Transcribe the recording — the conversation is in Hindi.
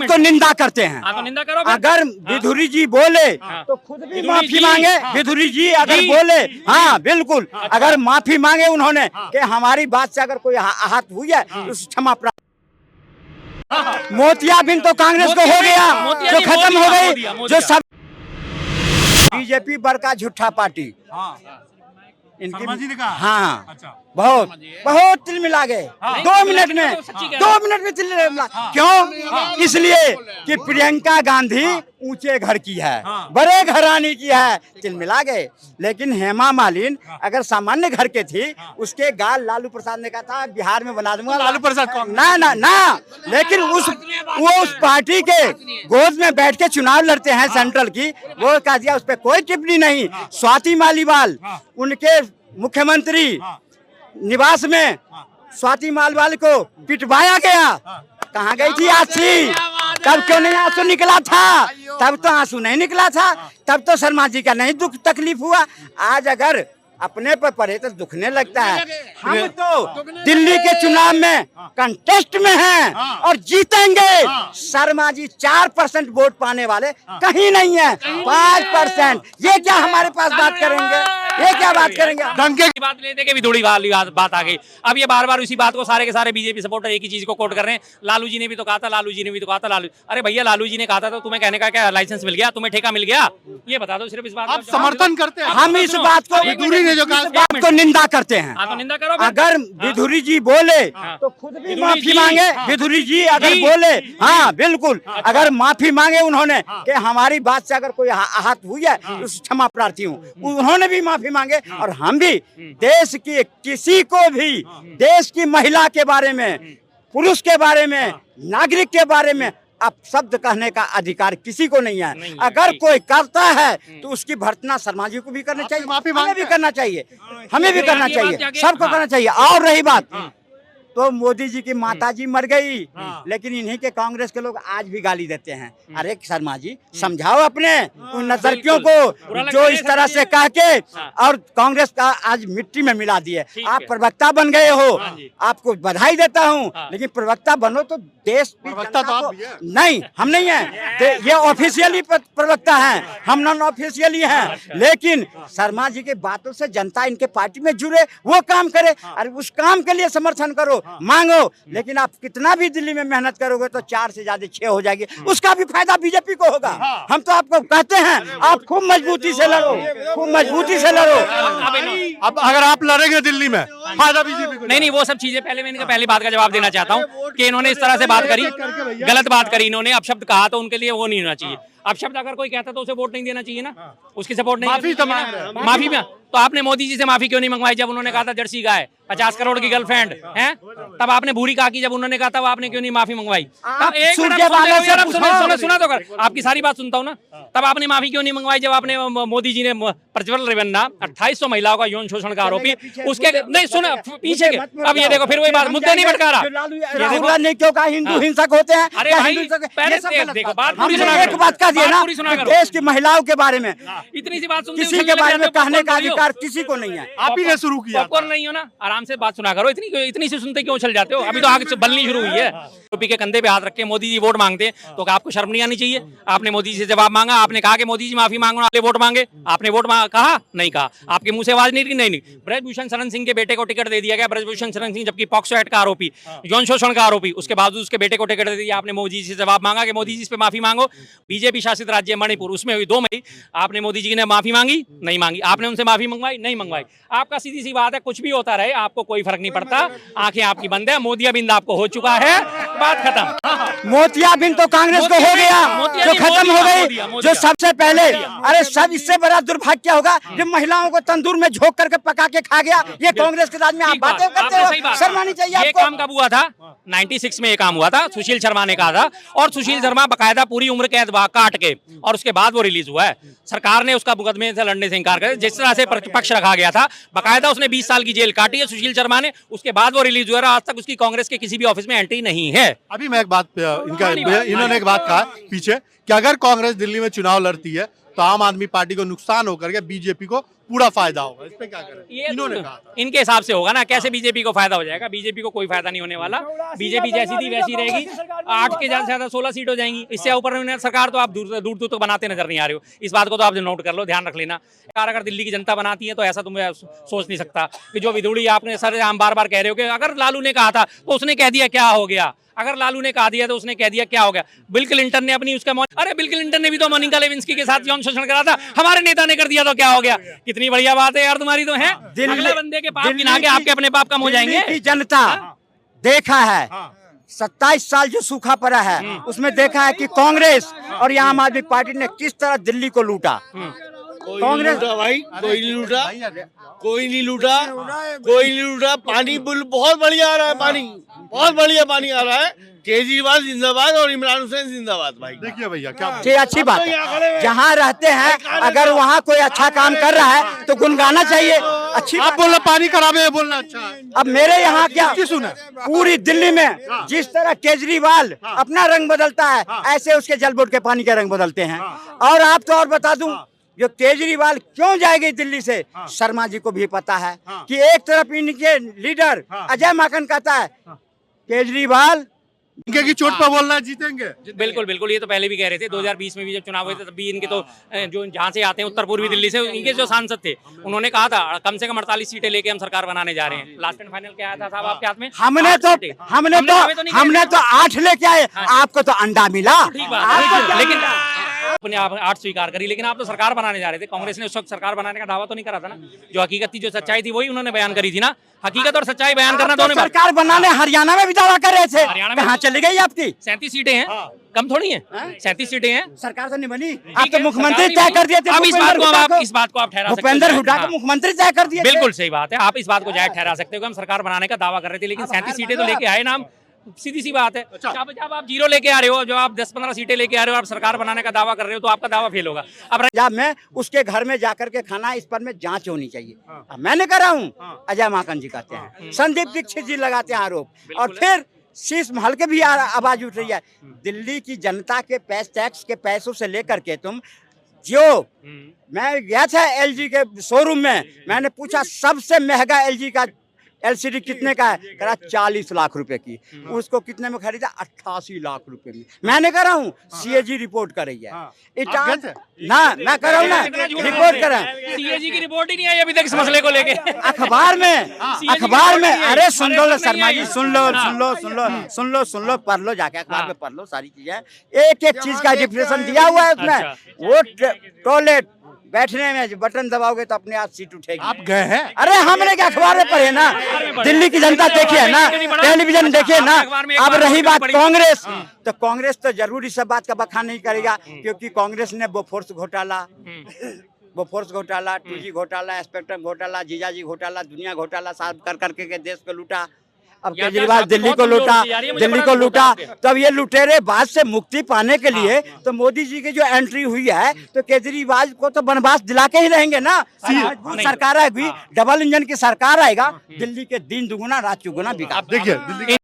तो निंदा करते हैं। तो निंदा करो। अगर विधुरी जी बोले तो खुद भी माफी मांगे। विधुरी जी अगर बोले, हाँ बिल्कुल, अगर माफी मांगे उन्होंने कि हमारी बात से अगर कोई आहत हुई है तो क्षमा प्राप्त। मोतियाबिंद तो कांग्रेस को हो गया, जो खत्म हो गई, जो सब बीजेपी बड़का झूठा पार्टी इनकी ने कहा। हाँ अच्छा। बहुत बहुत तिल मिला गए। 2 मिनट में 2 मिनट में तिल मिला। क्यों? इसलिए कि प्रियंका गांधी ऊंचे घर की है, बड़े घराने की है, तिल मिला गए। लेकिन हेमा मालिनी अगर सामान्य घर के थी, उसके गाल लालू प्रसाद ने कहा था बिहार में बना दूंगा। लालू प्रसाद ना ना ना, लेकिन वो उस पार्टी के गोद में बैठ के चुनाव लड़ते हैं सेंट्रल की, वो कह दिया, उस पर कोई टिप्पणी नहीं। स्वाति मालीवाल उनके मुख्यमंत्री निवास में स्वाति मालीवाल को पिटवाया गया। कहाँ गई थी आंसू? तब क्यों नहीं आंसू निकला था? तब तो आंसू नहीं निकला था, तब तो शर्मा जी का नहीं दुख तकलीफ हुआ। आज अगर अपने पर पड़े तो दुखने लगता है। हम तो दिल्ली के चुनाव में कंटेस्ट में हैं और जीतेंगे। शर्मा जी 4% वोट पाने वाले कहीं नहीं है, 5%। ये क्या हमारे पास बात करेंगे? ये क्या बात करेंगे? दंगे की बात लेते कि विधुड़ी वाली बात आ गई। अब ये बार बार उसी बात को सारे के सारे बीजेपी सपोर्टर एक ही चीज को कोट कर रहे हैं। लालू जी ने भी तो कहा था, लालू जी ने भी तो कहा था। लालू, अरे भैया लालू जी ने कहा था तो तुम्हें कहने का क्या लाइसेंस मिल गया? तुम्हें ठेका मिल गया? ये बता दो। सिर्फ इस बात आप समर्थन करते हैं? हम इस बात को तो निंदा करते हैं। तो निंदा करो। अगर विधुरी जी बोले तो खुद भी माफी मांगे। विधुरी जी अगर बोले, हाँ बिल्कुल, अगर माफी मांगे उन्होंने कि हमारी बात से अगर कोई आहत हुई है तो क्षमा प्रार्थी हूँ, उन्होंने भी माफी मांगे। और हम भी देश की किसी को भी देश की महिला के बारे में, पुरुष के बारे में, नागरिक के बारे में अब शब्द कहने का अधिकार किसी को नहीं है। अगर कोई करता है तो उसकी भर्त्सना शर्मा जी को भी करनी चाहिए, हमें भी करना चाहिए, हमें भी करना चाहिए, सबको करना चाहिए। और रही बात तो मोदी जी की माता जी मर गई, लेकिन इन्हीं के कांग्रेस के लोग आज भी गाली देते हैं। अरे शर्मा जी समझाओ अपने उन नजरकियों को जो इस तरह से कह के और कांग्रेस का आज मिट्टी में मिला दिए। आप प्रवक्ता बन गए हो, आपको बधाई देता हूं, लेकिन प्रवक्ता बनो तो देश प्रवक्ता तो नहीं, हम नहीं है। ये ऑफिशियली प्रवक्ता है, हम नॉन ऑफिशियली हैं। लेकिन शर्मा जी के बातों से जनता इनके पार्टी में जुड़े, वो काम करे। अरे उस काम के लिए समर्थन करो, मांगो। लेकिन आप कितना भी दिल्ली में मेहनत करोगे तो 4 से ज्यादा 6 हो जाएगी, उसका भी फायदा बीजेपी को होगा। हम तो आपको कहते हैं आप खूब मजबूती से लड़ो, खूब मजबूती से लड़ो। अब अगर आप लड़ेंगे दिल्ली में फायदा बीजेपी को नहीं। वो सब चीजें पहले मैं इनका पहली बात का जवाब देना चाहता हूँ कि इन्होंने इस तरह से बात करी, गलत बात करी इन्होंने। अपशब्द कहा तो उनके लिए वो नहीं होना चाहिए। अपशब्द अगर कोई कहता तो उसे वोट नहीं देना चाहिए ना, उसकी सपोर्ट नहीं। माफी में तो आपने मोदी जी से माफी क्यों नहीं मंगवाई जब उन्होंने कहा था जर्सी गाय 50 करोड़ की गर्लफ्रेंड है? तब आपने भूरी कहा कि जब उन्होंने कहा था आपने क्यों नहीं माफी मंगवाई? सुना तो कर, आपकी सारी बात सुनता हूँ ना। तब आपने माफी क्यों नहीं मंगवाई जब आपने मोदी जी ने प्रज्वल रेवन्ना 2800 महिलाओं का यौन शोषण का आरोपी उसके नहीं सुना पीछे के। अब ये देखो फिर वही बात, मुद्दे नहीं भटका रहा। ने क्यों कहा हिंदू हिंसक होते हैं? अरे भाई पहले देखो बात पूरी सुना, एक बात कह दिया ना, देश की महिलाओं के बारे में इतनी सी बात सुनते किसी के बारे में कहने का अधिकार किसी को नहीं है। आप ही ने शुरू किया। नहीं हो ना, आराम से बात सुना करो। इतनी सी सुनते क्यों उछल जाते हो? अभी तो आगे बननी शुरू हुई है। टोपी के कंधे पे हाथ रख के मोदी जी वोट मांगते हैं तो आपको शर्म नहीं आनी चाहिए? आपने मोदी जी से जवाब मांगा, आपने कहा कि मोदी जी माफी मांगो, आपने वोट मांगे, आपने वोट कहा नहीं कहा, आपके मुंह से आवाज नहीं। ब्रजभूषण शरण सिंह के बेटे को टिकट दे दिया गया। ब्रजभूषण शरण सिंह जबकि पॉक्सो एक्ट का आरोपी, यौन शोषण का आरोपी, उसके बावजूद उसके बेटे को टिकट दे दिया। आपने मोदी जी से जवाब मांगा कि मोदी जी इस पे माफी मांगो। बीजेपी शासित राज्य मणिपुर, उसमें हुई 2 मई, आपने मोदी जी ने माफी मांगी नहीं मांगी? आपने उनसे माफी मंगवाई नहीं मंगवाई? आपका सीधी सी बात है, कुछ भी होता रहे आपको कोई फर्क नहीं पड़ता, आंखें आपकी बंद है। मोतियाबिंद आपको हो चुका है, बात खत्म। मोतियाबिंद तो कांग्रेस को हो गया, जो खत्म हो गई, जो सबसे पहले। अरे सब इससे बड़ा दुर्भाग्य होगा जो महिलाओं को तंदूर में झोंक करके पका के खा गया। ये कांग्रेस के राज में आप बातें करते हो, शर्म आनी चाहिए आपको। ये काम कब हुआ था? 96 में ये काम हुआ था, सुशील शर्मा ने कहा था। और सुशील शर्मा बकायदा पूरी उम्र कैद काट के और उसके बाद वो रिलीज हुआ है। सरकार ने उसका मुकदमे से लड़ने से इंकार कर, जिस तरह से प्रतिपक्ष रखा गया था, बकायदा उसने 20 साल की जेल काटी है सुशील शर्मा ने। उसके बाद वो रिलीज हुआ, आज तक उसकी कांग्रेस के किसी भी ऑफिस में एंट्री नहीं है। अभी मैं एक बात इन्होंने एक बात कहा पीछे कि अगर कांग्रेस दिल्ली में चुनाव लड़ती है तो आम आदमी पार्टी को नुकसान होकर के बीजेपी को पूरा फायदा होगा। इस पे क्या करें? ये इन्होंने तो कहा था। इनके हिसाब से होगा ना, कैसे बीजेपी को फायदा हो जाएगा? बीजेपी को कोई फायदा नहीं होने वाला। बीजेपी जैसी थी वैसी रहेगी। 8 के ज्यादा से ज्यादा 16 सीट हो जाएंगी। इससे ऊपर सरकार तो आप दूर दूर तक बनाते नजर नहीं आ रहे हो। इस बात को तो आप नोट कर लो, ध्यान रख लेना। अगर दिल्ली की जनता बनाती है तो ऐसा तुम सोच नहीं सकता कि जो विधुड़ी आपने सर हम बार बार कह रहे हो कि अगर लालू ने कहा था तो उसने कह दिया क्या हो गया, अगर लालू ने कहा दिया तो उसने कह दिया क्या हो गया। बिल क्लिंटन ने अपनी उसका अरे बिल क्लिंटन ने भी तो मोनिका लेविंस्की के साथ यौन शोषण करा था, हमारे नेता ने कर दिया तो क्या हो गया। कितनी बढ़िया बात है यार तुम्हारी तो है। अगले बंदे के पाप गिना के आपके अपने पाप कम हो जाएंगे। दिल्ली की जनता देखा है 27 साल जो सूखा पड़ा है उसमें देखा है कि कांग्रेस और यहाँ आम आदमी पार्टी ने किस तरह दिल्ली को लूटा। कांग्रेस भाई कोई नहीं लूटा, कोई नहीं लूटा, कोई नहीं लूटा। पानी बिल बहुत बढ़िया आ रहा है, पानी बहुत बढ़िया पानी आ रहा है। केजरीवाल जिंदाबाद और इमरान हुसैन जिंदाबाद भाई। देखिए भैया क्या ये अच्छी बात है, जहाँ रहते हैं अगर वहाँ कोई अच्छा काम कर रहा है तो गुनगाना चाहिए। अच्छी आप बोलना पानी खराब है, बोलना अच्छा है। अब मेरे यहाँ क्या सुना पूरी दिल्ली में जिस तरह केजरीवाल अपना रंग बदलता है ऐसे उसके जल बोर्ड के पानी का रंग बदलते हैं। और आप तो और बता दूं जो केजरीवाल क्यों जाएगी दिल्ली से, शर्मा जी को भी पता है कि एक तरफ इनके लीडर अजय माकन कहता है केजरीवाल इनके की चोट पर बोलना है जीतेंगे। बिल्कुल बिल्कुल, ये तो पहले भी कह रहे थे। 2020 में भी जब चुनाव हुए थे तब भी इनके तो जो जहाँ से आते हैं उत्तर पूर्वी दिल्ली से, इनके जो सांसद थे उन्होंने कहा था कम से कम 48 सीटें लेके हम सरकार बनाने जा रहे हैं। लास्ट एंड फाइनल क्या आया था साहब आपके हाथ में? हमने 8 सीटें। तो 8 लेके आए, आपको तो अंडा मिला। ठीक बात है, लेकिन अपने आप 8 स्वीकार करी, लेकिन आप तो सरकार बनाने जा रहे थे। कांग्रेस ने उस वक्त सरकार बनाने का दावा तो नहीं करा था ना। जो हकीकत थी, जो सच्चाई थी वही उन्होंने बयान करी थी ना। हकीकत और सच्चाई बयान करना दोनों बात। सरकार बनाने हरियाणा में भी दावा कर रहे थे, हरियाणा में कहाँ चली गई आपकी? 37 सीटें हैं, कम थोड़ी हैं। 37 सीटें हैं, सरकार तो नहीं बनी। आप तो मुख्यमंत्री तय कर दिए थे। अब इस बात को आप ठहरा सकते हो। भूपेंद्र हुड्डा को मुख्यमंत्री तय कर दिए। बिल्कुल सही बात है, आप इस बात को जायज ठहरा सकते हो कि हम सरकार बनाने का दावा कर रहे थे, लेकिन 37 सीटें तो लेके आए ना हम। सीधी सी बात है। जब आप 0 लेके आ रहे हो, जो आप 10-15 सीटें लेके आ रहे हो, आप सरकार बनाने का दावा कर रहे हो तो आपका दावा फेल होगा। अब जब मैं उसके घर में जाकर के खाना, इस पर में जांच होनी चाहिए। अब मैंने करा हूँ, अजय माकन जी कहते हैं, संदीप दीक्षित जी लगाते हैं आरोप, और फिर शीश महल के भी आवाज उठ रही है। दिल्ली की जनता के टैक्स के पैसों से लेकर के तुम जो, मैं गया था LG के शोरूम में, मैंने पूछा सबसे महंगा LG का LCD कितने का है? करा 40 लाख रुपए की। उसको कितने में खरीदा? 88 लाख रुपए में। मैंने करा हूँ, CAG रिपोर्ट कर रही है। ना मैं कर रहा हूँ ना, रिपोर्ट कर रहा है। CAG की रिपोर्ट ही नहीं आई अभी तक इस मसले को लेके। अखबार में अरे सुन लो शर्मा जी, सुन लो, पढ़ लो जाके, अखबार में पढ़ लो सारी चीजें। एक एक चीज का डिफिनेशन दिया हुआ है उसमें। वो टॉयलेट बैठने में बटन दबाओगे तो अपने आप सीट उठेगी। आप गए हैं? अरे हमने क्या अखबार में पढ़े ना, दिल्ली की जनता देखिए ना, टेलीविजन देखिए ना। अब रही बात कांग्रेस, तो कांग्रेस तो जरूर इस बात का बखान नहीं करेगा, क्योंकि कांग्रेस ने बोफोर्स घोटाला, 2G घोटाला, स्पेक्ट्रम घोटाला, जीजाजी घोटाला, दुनिया घोटाला साफ कर करके के देश को लूटा। अब केजरीवाल दिल्ली को लूटा। तो अब ये लुटेरे बाद से मुक्ति पाने के लिए तो मोदी जी की जो एंट्री हुई है, तो केजरीवाल को तो बनवास दिला के ही रहेंगे ना। सरकार आएगी, डबल इंजन की सरकार आएगा, दिल्ली के दिन दुगुना रात चौगुना विकास। देखिए